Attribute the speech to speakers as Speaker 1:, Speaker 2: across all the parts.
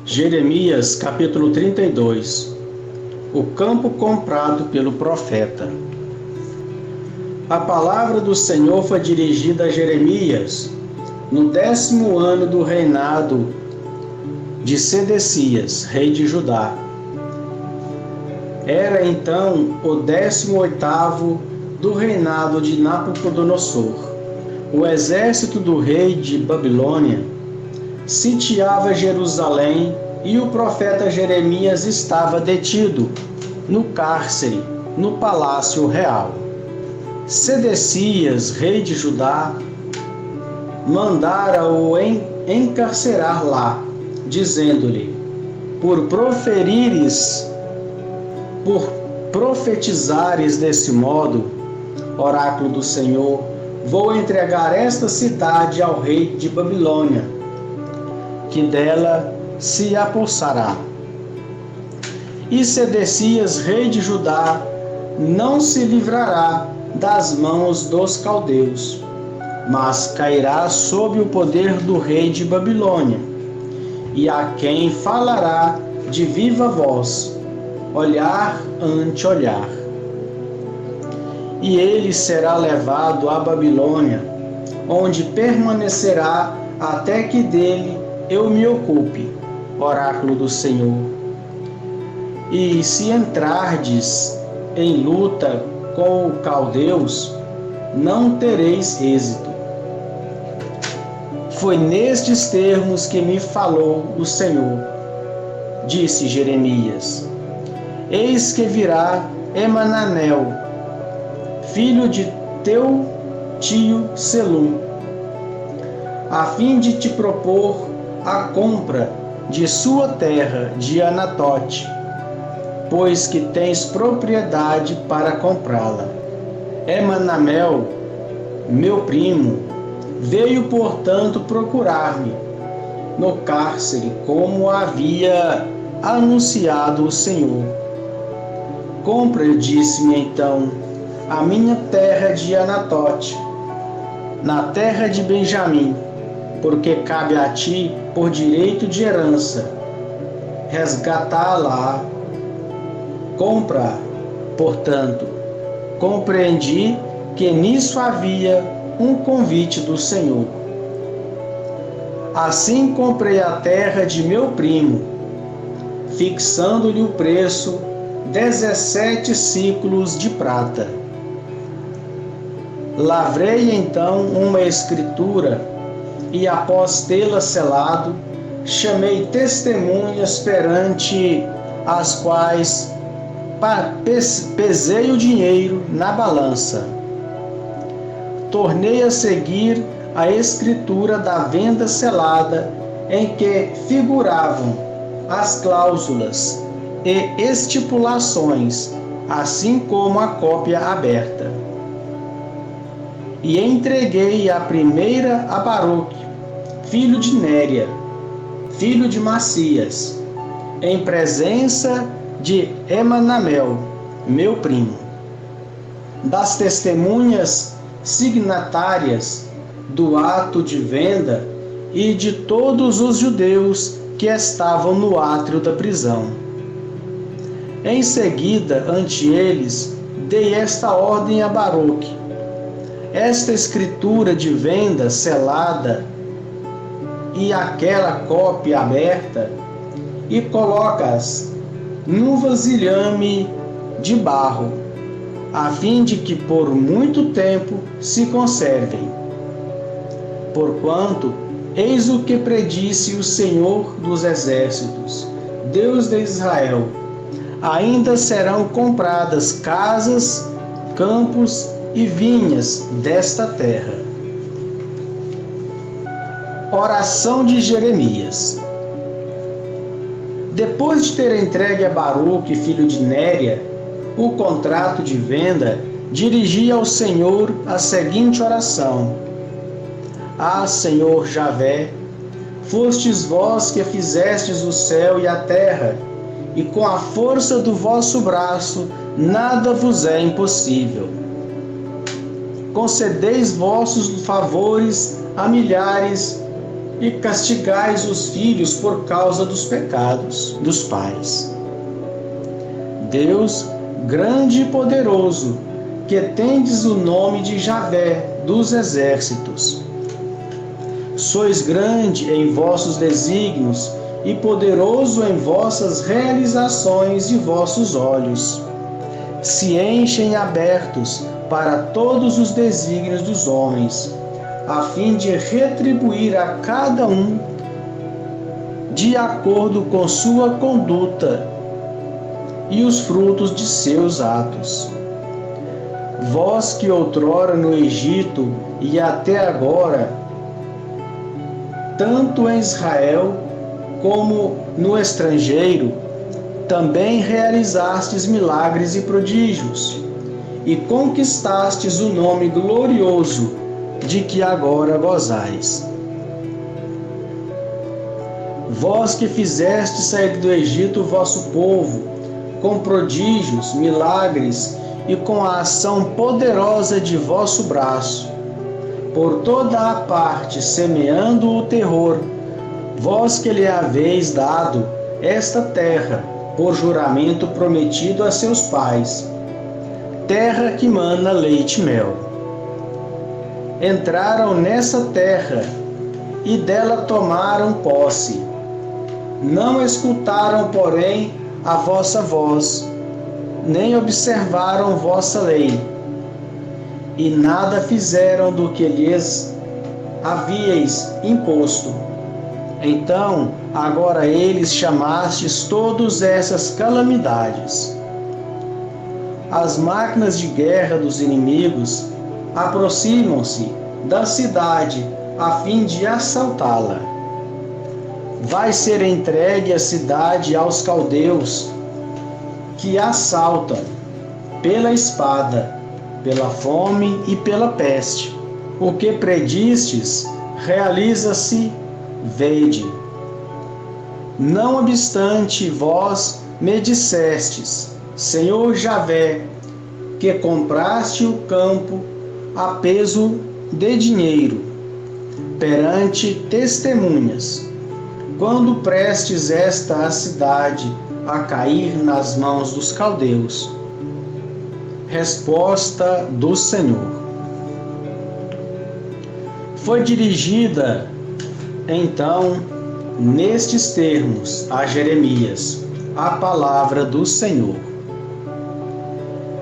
Speaker 1: Jeremias capítulo 32. O campo comprado pelo profeta. A palavra do Senhor foi dirigida a Jeremias no 10º ano do reinado de Sedecias, rei de Judá. Era então o 18º do reinado de Nabucodonosor. O exército do rei de Babilônia sitiava Jerusalém e o profeta Jeremias estava detido no cárcere, no palácio real. Sedecias, rei de Judá, mandara-o encarcerar lá, dizendo-lhe: por profetizares desse modo, oráculo do Senhor, vou entregar esta cidade ao rei de Babilônia, que dela se apossará. E Sedecias, rei de Judá, não se livrará das mãos dos caldeus, mas cairá sob o poder do rei de Babilônia, e a quem falará de viva voz, olhar ante olhar. E ele será levado à Babilônia, onde permanecerá até que dele eu me ocupe, oráculo do Senhor. E se entrardes em luta com os caldeus, não tereis êxito. Foi nestes termos que me falou o Senhor. Disse Jeremias: eis que virá Emananel, filho de teu tio Selum, a fim de te propor a compra de sua terra de Anatote, pois que tens propriedade para comprá-la. Emanamel, meu primo, veio, portanto, procurar-me no cárcere, como havia anunciado o Senhor. Compra, disse-me então, a minha terra de Anatote, na terra de Benjamim, porque cabe a ti, por direito de herança, resgatá-la. Compra, portanto, compreendi que nisso havia um convite do Senhor. Assim comprei a terra de meu primo, fixando-lhe o preço 17 siclos de prata. Lavrei então uma escritura e, após tê-la selado, chamei testemunhas perante as quais pesei o dinheiro na balança. Tornei a seguir a escritura da venda selada, em que figuravam as cláusulas e estipulações, assim como a cópia aberta. E entreguei a primeira a Baruque, filho de Néria, filho de Macias, em presença de Emanamel, meu primo, das testemunhas signatárias do ato de venda e de todos os judeus que estavam no átrio da prisão. Em seguida, ante eles, dei esta ordem a Baruque: esta escritura de venda selada e aquela cópia aberta, e colocas num vasilhame de barro, a fim de que por muito tempo se conservem. Porquanto, eis o que predisse o Senhor dos Exércitos, Deus de Israel: ainda serão compradas casas, campos e vinhas desta terra. Oração de Jeremias. Depois de ter entregue a Baruque, filho de Néria, o contrato de venda, dirigi ao Senhor a seguinte oração: Ah, Senhor Javé, fostes vós que fizestes o céu e a terra, e com a força do vosso braço nada vos é impossível. Concedeis vossos favores a milhares e castigais os filhos por causa dos pecados dos pais. Deus, grande e poderoso, que tendes o nome de Javé dos exércitos. Sois grande em vossos desígnios e poderoso em vossas realizações de vossos olhos. Se enchem abertos para todos os desígnios dos homens, a fim de retribuir a cada um de acordo com sua conduta e os frutos de seus atos. Vós que outrora no Egito e até agora, tanto em Israel como no estrangeiro, também realizastes milagres e prodígios, e conquistastes o nome glorioso de que agora gozais. Vós que fizestes sair do Egito o vosso povo, com prodígios, milagres e com a ação poderosa de vosso braço, por toda a parte semeando o terror, vós que lhe haveis dado esta terra, por juramento prometido a seus pais, terra que mana leite e mel. Entraram nessa terra e dela tomaram posse. Não escutaram, porém, a vossa voz, nem observaram vossa lei, e nada fizeram do que lhes havíeis imposto. Então, agora eles chamastes todas essas calamidades. As máquinas de guerra dos inimigos aproximam-se da cidade a fim de assaltá-la. Vai ser entregue a cidade aos caldeus, que a assaltam pela espada, pela fome e pela peste. O que predistes realiza-se, vede. Não obstante, vós me dissestes, Senhor Javé, que compraste o campo a peso de dinheiro, perante testemunhas, quando prestes esta cidade a cair nas mãos dos caldeus. Resposta do Senhor. Foi dirigida, então, nestes termos, a Jeremias, a palavra do Senhor.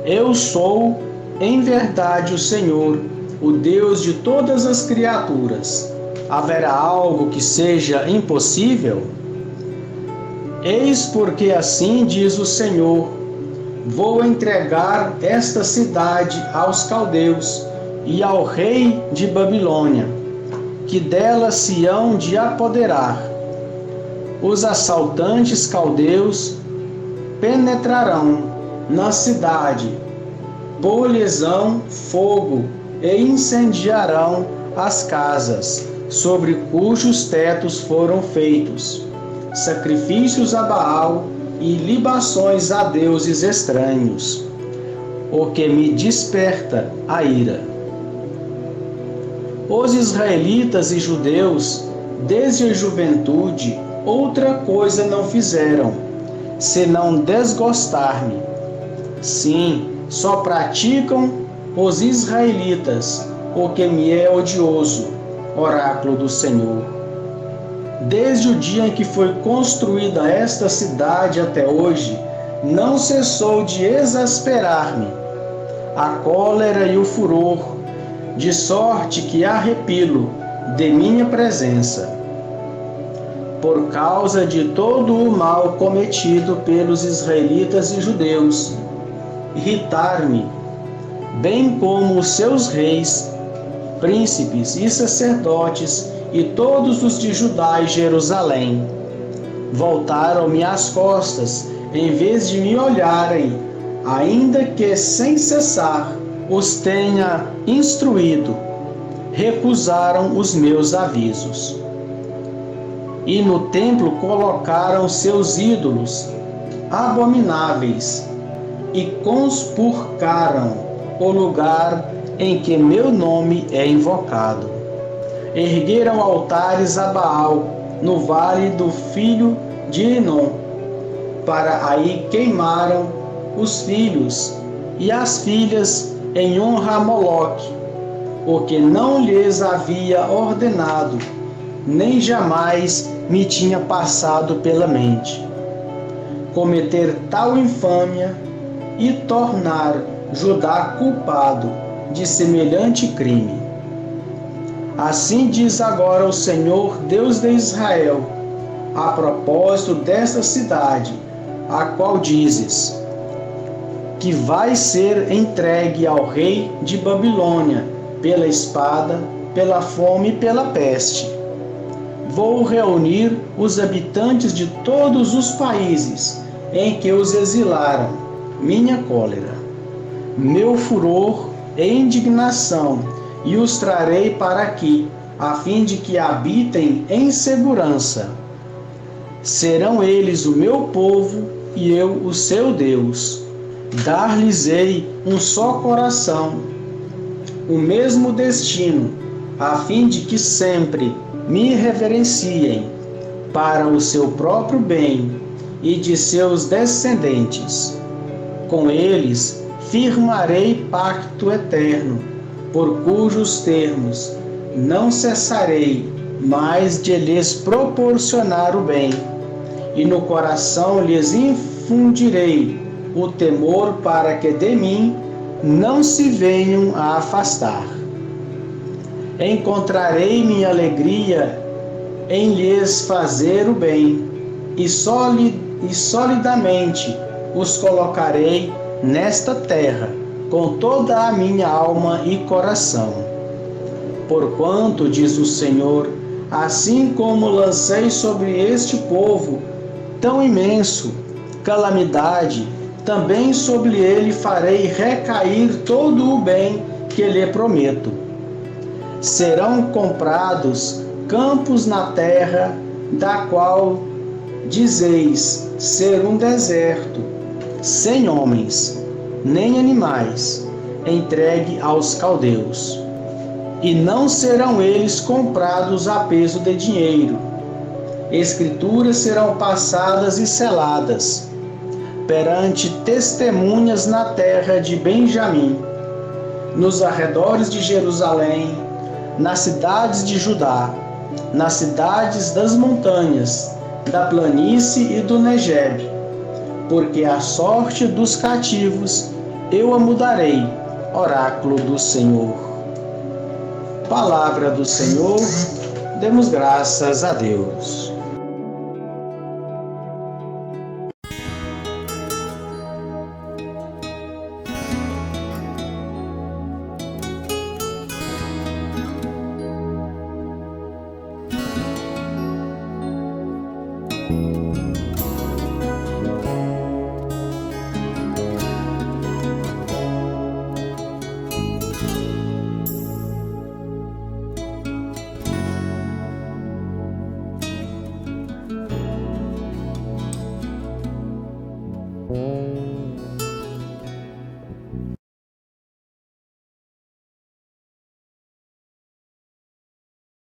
Speaker 1: Eu sou, em verdade, o Senhor, o Deus de todas as criaturas. Haverá algo que seja impossível? Eis porque assim diz o Senhor: vou entregar esta cidade aos caldeus e ao rei de Babilônia, que dela se hão de apoderar. Os assaltantes caldeus penetrarão na cidade, pôr-lhes-ão fogo e incendiarão as casas, sobre cujos tetos foram feitos sacrifícios a Baal e libações a deuses estranhos, o que me desperta a ira. Os israelitas e judeus, desde a juventude, outra coisa não fizeram, senão desgostar-me. Sim, só praticam os israelitas o que me é odioso, oráculo do Senhor. Desde o dia em que foi construída esta cidade até hoje, não cessou de exasperar-me a cólera e o furor, de sorte que arrepilo de minha presença. Por causa de todo o mal cometido pelos israelitas e judeus, irritar-me, bem como os seus reis, príncipes e sacerdotes e todos os de Judá e Jerusalém. Voltaram-me as costas, em vez de me olharem, ainda que sem cessar os tenha instruído, recusaram os meus avisos. E no templo colocaram seus ídolos abomináveis e conspurcaram o lugar em que meu nome é invocado. ergueram altares a Baal no vale do filho de Enom. Para aí queimaram os filhos e as filhas em honra a Moloque, o que não lhes havia ordenado, nem jamais me tinha passado pela mente. Cometer tal infâmia e tornar Judá culpado de semelhante crime. Assim diz agora o Senhor, Deus de Israel, a propósito desta cidade, a qual dizes que vai ser entregue ao rei de Babilônia pela espada, pela fome e pela peste. Vou reunir os habitantes de todos os países em que os exilaram, minha cólera, meu furor e indignação, e os trarei para aqui, a fim de que habitem em segurança. Serão eles o meu povo e eu o seu Deus. Dar-lhes-ei um só coração, o mesmo destino, a fim de que sempre me reverenciem para o seu próprio bem e de seus descendentes. Com eles firmarei pacto eterno, por cujos termos não cessarei mais de lhes proporcionar o bem, e no coração lhes infundirei o temor para que de mim não se venham a afastar. Encontrarei minha alegria em lhes fazer o bem, e solidamente os colocarei nesta terra, com toda a minha alma e coração. Porquanto, diz o Senhor, assim como lancei sobre este povo tão imenso calamidade, também sobre ele farei recair todo o bem que lhe prometo. Serão comprados campos na terra, da qual dizeis ser um deserto, sem homens, nem animais, entregue aos caldeus. E não serão eles comprados a peso de dinheiro. Escrituras serão passadas e seladas perante testemunhas na terra de Benjamim, nos arredores de Jerusalém, nas cidades de Judá, nas cidades das montanhas, da planície e do Negeb, porque a sorte dos cativos eu a mudarei, oráculo do Senhor. Palavra do Senhor, demos graças a Deus.